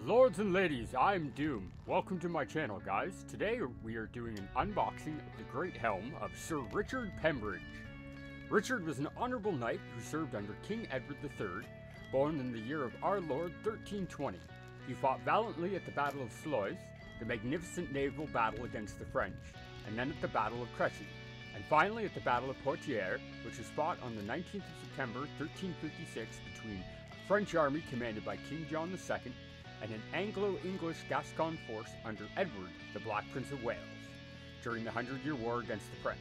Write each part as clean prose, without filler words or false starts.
Lords and ladies, I'm Doom. Welcome to my channel, guys. Today we are doing an unboxing of the great helm of Sir Richard Pembridge. Richard was an honourable knight who served under King Edward III, born in the year of our Lord 1320. He fought valiantly at the Battle of Sluys, the magnificent naval battle against the French, and then at the Battle of Crécy, and finally at the Battle of Poitiers, which was fought on the 19th of September 1356 between a French army commanded by King John II and an Anglo-English Gascon force under Edward, the Black Prince of Wales, during the 100-Year War against the French.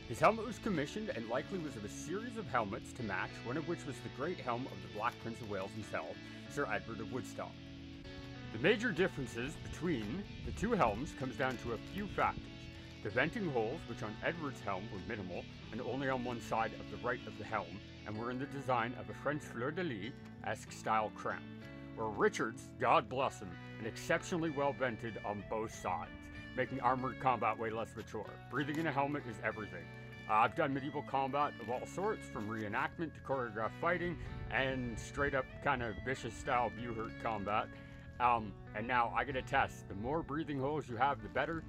His helmet was commissioned and likely was of a series of helmets to match, one of which was the great helm of the Black Prince of Wales himself, Sir Edward of Woodstock. The major differences between the two helms comes down to a few factors. The venting holes, which on Edward's helm were minimal and only on one side of the right of the helm, and were in the design of a French fleur-de-lis-esque style crown. Where Richard's, God bless him, and exceptionally well vented on both sides, making armored combat way less of a chore. Breathing in a helmet is everything. I've done medieval combat of all sorts, from reenactment to choreographed fighting, and straight up kind of vicious style view-hurt combat. And now I gotta test, the more breathing holes you have, the better.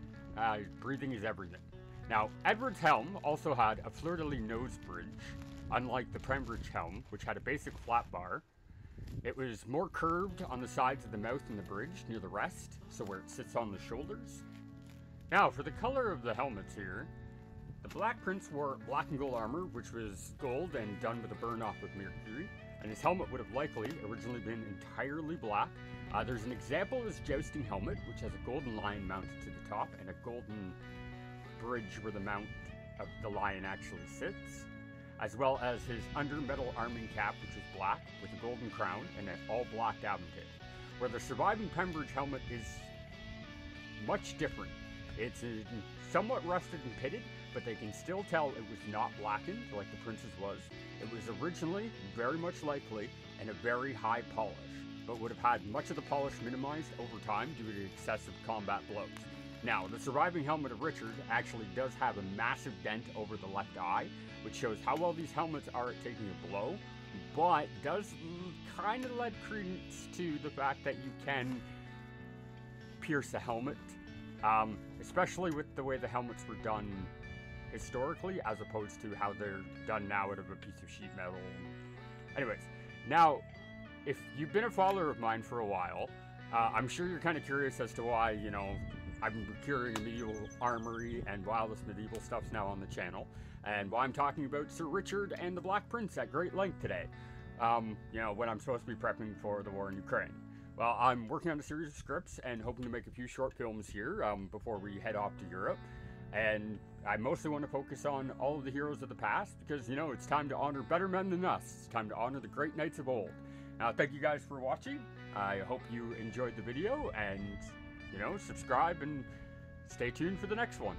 Breathing is everything. Now, Edward's helm also had a fleur-de-lis nose bridge, unlike the Pembridge helm, which had a basic flat bar. It was more curved on the sides of the mouth and the bridge near the rest, so where it sits on the shoulders. Now, for the color of the helmets here, the Black Prince wore black and gold armor, which was gold and done with a burn-off of mercury, and his helmet would have likely originally been entirely black. There's an example of his jousting helmet, which has a golden lion mounted to the top and a golden bridge where the mount of the lion actually sits, as well as his under-metal arming cap, which is black, with a golden crown and an all-black davenport, where the surviving Pembridge helmet is much different. It's somewhat rusted and pitted, but they can still tell it was not blackened like the Prince's was. It was originally, very much likely, in a very high polish, but would have had much of the polish minimized over time due to excessive combat blows. Now, the surviving helmet of Richard actually does have a massive dent over the left eye, which shows how well these helmets are at taking a blow, but does kind of lend credence to the fact that you can pierce a helmet, especially with the way the helmets were done historically, as opposed to how they're done now out of a piece of sheet metal. Anyways, now, if you've been a follower of mine for a while, I'm sure you're kind of curious as to why, you know, I'm procuring a medieval armory and why all this medieval stuff's now on the channel, and why I'm talking about Sir Richard and the Black Prince at great length today, you know, when I'm supposed to be prepping for the war in Ukraine. Well, I'm working on a series of scripts and hoping to make a few short films here before we head off to Europe, and I mostly want to focus on all of the heroes of the past because, you know, it's time to honor better men than us. It's time to honor the great knights of old. Now, thank you guys for watching. I hope you enjoyed the video, and, you know, subscribe and stay tuned for the next one.